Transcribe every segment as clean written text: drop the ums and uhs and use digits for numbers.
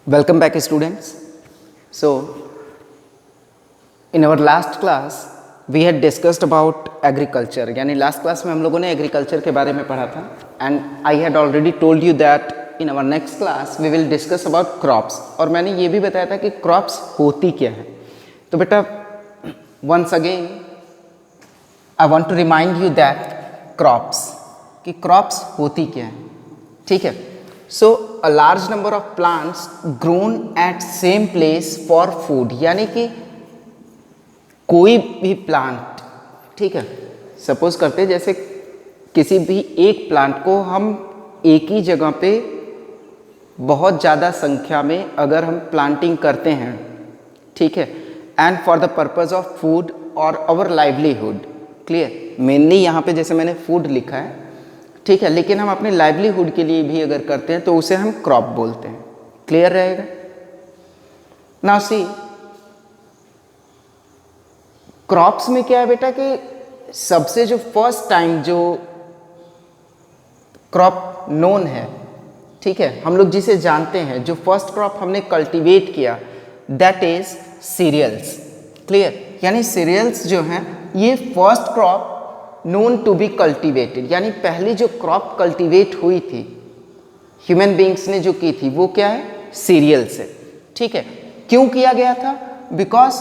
Welcome back students. So in our last class we had discussed about agriculture, यानी last class में हम लोगों ने एग्रीकल्चर के बारे में पढ़ा था and I had already told you that in our next class we will discuss about crops, और मैंने ये भी बताया था कि क्रॉप्स होती क्या है। तो बेटा once again I want to remind you that crops, कि क्रॉप्स होती क्या है। ठीक है, so a large number of plants grown at same place for food, यानी कि कोई भी प्लांट, ठीक है, सपोज करते हैं जैसे किसी भी एक प्लांट को हम एक ही जगह पे बहुत ज़्यादा संख्या में अगर हम प्लांटिंग करते हैं, ठीक है, and for the purpose of food और आवर लाइवलीहुड, क्लियर, मेनली यहाँ पे जैसे मैंने फूड लिखा है, ठीक है, लेकिन हम अपने लाइवलीहुड के लिए भी अगर करते हैं तो उसे हम क्रॉप बोलते हैं। क्लियर रहेगा? नाउ सी क्रॉप्स में क्या है बेटा कि सबसे जो फर्स्ट टाइम जो क्रॉप नोन है, ठीक है, हम लोग जिसे जानते हैं, जो फर्स्ट क्रॉप हमने कल्टीवेट किया दैट इज सीरियल्स। क्लियर, यानी सीरियल्स जो हैं ये first crop known to be cultivated, यानी पहली जो क्रॉप कल्टीवेट हुई थी ह्यूमन बींग्स ने जो की थी वो क्या है, सीरियल से। ठीक है, क्यों किया गया था? Because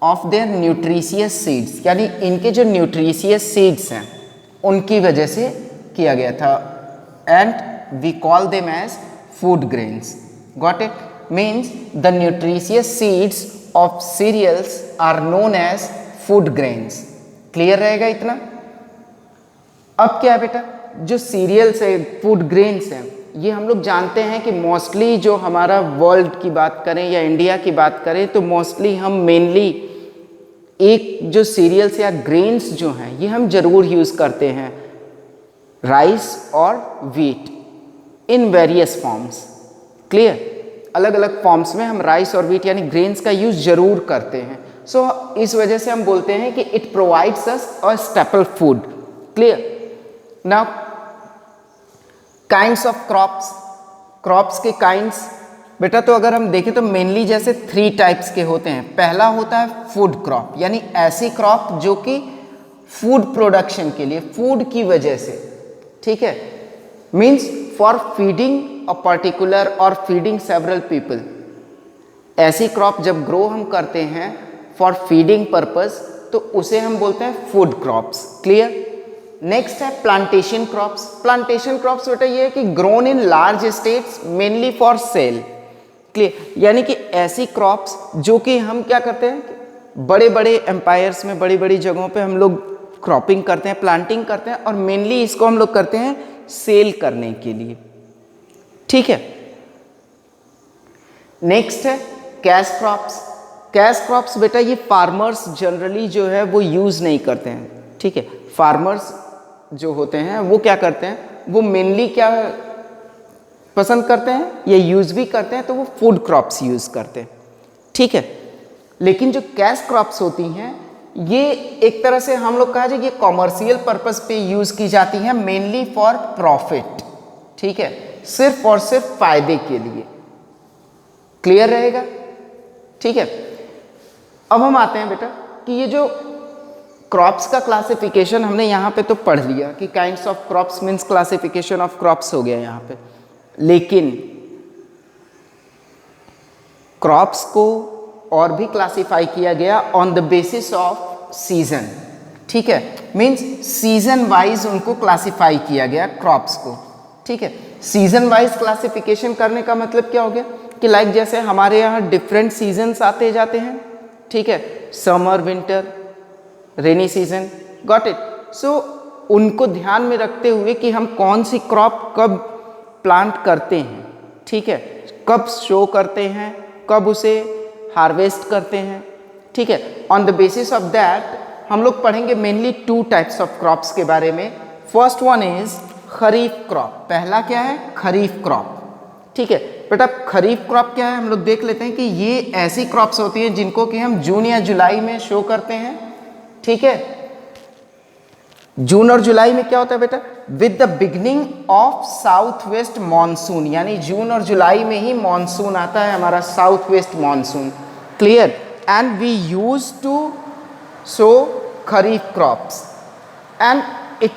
of their nutritious seeds, यानी इनके जो न्यूट्रिशियस सीड्स हैं उनकी वजह से किया गया था, and we call them as food grains. Got it? Means the nutritious seeds of cereals are known as food grains. Clear रहेगा इतना? अब क्या है बेटा, जो सीरियल्स है, फूड ग्रेन्स हैं, ये हम लोग जानते हैं कि मोस्टली जो हमारा वर्ल्ड की बात करें या इंडिया की बात करें तो मोस्टली हम मेनली एक जो सीरियल्स या ग्रेन्स जो हैं ये हम जरूर यूज़ करते हैं, राइस और wheat in various forms. Clear, अलग अलग फॉर्म्स में हम राइस और व्हीट यानी ग्रेन्स का यूज़ जरूर करते हैं। सो इस वजह से हम बोलते हैं कि it provides us a staple food. Clear? Now kinds of crops, crops के काइंड्स बेटा, तो अगर हम देखें तो मेनली जैसे 3 टाइप्स के होते हैं। पहला होता है फूड क्रॉप, यानी ऐसी क्रॉप जो कि फूड प्रोडक्शन के लिए, फूड की वजह से, ठीक है, means for feeding a particular और फीडिंग सेवरल पीपल। ऐसी क्रॉप जब ग्रो हम करते हैं फॉर फीडिंग पर्पस तो उसे हम बोलते हैं फूड क्रॉप्स। क्लियर? नेक्स्ट है प्लांटेशन क्रॉप्स। प्लांटेशन क्रॉप्स बेटा ये है कि grown in large states mainly for sale. Clear, यानी कि ऐसी क्रॉप्स जो कि हम क्या करते हैं, बड़े बड़े एम्पायर्स में, बड़ी बड़ी जगहों पे हम लोग क्रॉपिंग करते हैं, प्लांटिंग करते हैं, और मेनली इसको हम लोग करते हैं सेल करने के लिए। ठीक है, नेक्स्ट है कैश क्रॉप्स। कैश क्रॉप्स बेटा ये फार्मर्स जनरली जो है वो यूज़ नहीं करते हैं। ठीक है, फार्मर्स जो होते हैं वो क्या करते हैं, वो मेनली क्या पसंद करते हैं या यूज़ भी करते हैं तो वो फूड क्रॉप्स यूज़ करते हैं। ठीक है, लेकिन जो कैश क्रॉप्स होती हैं ये एक तरह से हम लोग कहा जाए ये कॉमर्शियल पर्पस पे यूज़ की जाती हैं, मेनली फॉर प्रॉफिट। ठीक है, सिर्फ और सिर्फ फायदे के लिए। क्लियर रहेगा? ठीक है, अब हम आते हैं बेटा कि ये जो क्रॉप्स का क्लासिफिकेशन हमने यहाँ पे तो पढ़ लिया कि kinds of crops means classification of crops हो गया यहाँ पे, लेकिन क्रॉप्स को और भी क्लासिफाई किया गया on the basis of season. ठीक है, मीन्स सीजन वाइज उनको क्लासिफाई किया गया क्रॉप्स को। ठीक है, सीजन वाइज क्लासिफिकेशन करने का मतलब क्या हो गया कि लाइक जैसे हमारे यहाँ डिफरेंट सीजन्स आते जाते हैं, ठीक है, summer, winter, rainy season. Got it? So उनको ध्यान में रखते हुए कि हम कौन सी क्रॉप कब प्लांट करते हैं, ठीक है, कब शो करते हैं, कब उसे हार्वेस्ट करते हैं, ठीक है, on the basis of that हम लोग पढ़ेंगे मेनली 2 टाइप्स ऑफ क्रॉप्स के बारे में। First one is kharif crop. पहला क्या है? खरीफ क्रॉप। ठीक है बेटा, खरीफ क्रॉप क्या है हम लोग देख लेते हैं कि ये ऐसी क्रॉप्स होती हैं जिनको कि हम जून या जुलाई में शो करते हैं। ठीक है, जून और जुलाई में क्या होता है बेटा, with the beginning of south west monsoon, यानी जून और जुलाई में ही मानसून आता है हमारा, south west monsoon, clear. And we use to sow kharif crops and it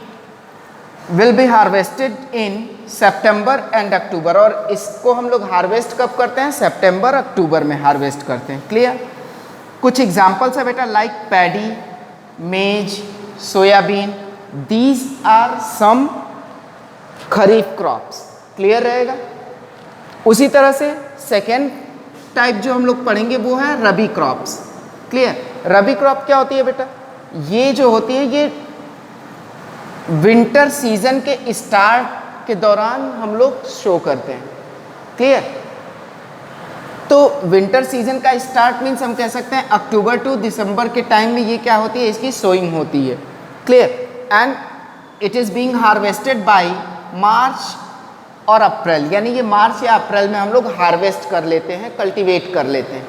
will be harvested in September and October, और इसको हम लोग हार्वेस्ट कब करते हैं, सितंबर अक्टूबर में हार्वेस्ट करते हैं, क्लियर। कुछ एग्जाम्पल्स है बेटा, like paddy, maize, soybean, these are some kharif crops, clear रहेगा। उसी तरह से सेकेंड टाइप जो हम लोग पढ़ेंगे वो है रबी क्रॉप्स, क्लियर। रबी क्रॉप क्या होती है बेटा, ये जो होती है ये विंटर सीजन के स्टार्ट के दौरान हम लोग शो करते हैं, क्लियर। तो विंटर सीजन का स्टार्ट मीन्स हम कह सकते हैं अक्टूबर टू दिसंबर के टाइम में ये क्या होती है, इसकी सोइंग होती है, clear. And it is being harvested by March और अप्रैल, यानी ये मार्च या अप्रैल में हम लोग हार्वेस्ट कर लेते हैं, कल्टीवेट कर लेते हैं,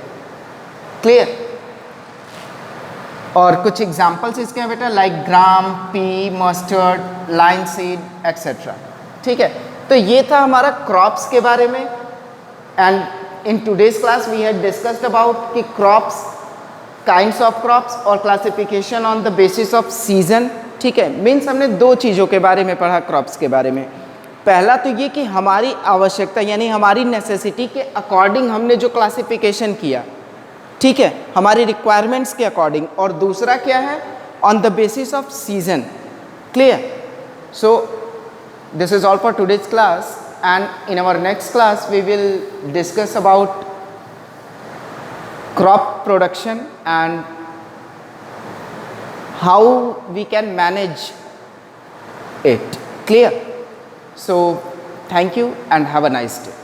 क्लियर। और कुछ एग्जाम्पल्स इसके हैं बेटा, like gram, pea, mustard, linseed etcetera, ठीक है। तो ये था हमारा क्रॉप्स के बारे में। And in today's class we had discussed about कि क्रॉप्स, काइंड्स ऑफ क्रॉप्स और classification on the basis of season, ठीक है। मीन्स हमने दो चीज़ों के बारे में पढ़ा क्रॉप्स के बारे में। पहला तो ये कि हमारी आवश्यकता यानी हमारी नेसेसिटी के अकॉर्डिंग हमने जो क्लासिफिकेशन किया, ठीक है, हमारी रिक्वायरमेंट्स के अकॉर्डिंग। और दूसरा क्या है, on the basis of season, clear. So this is all for today's class, and in our next class we will discuss about crop production and how we can manage it, clear. So thank you and have a nice day.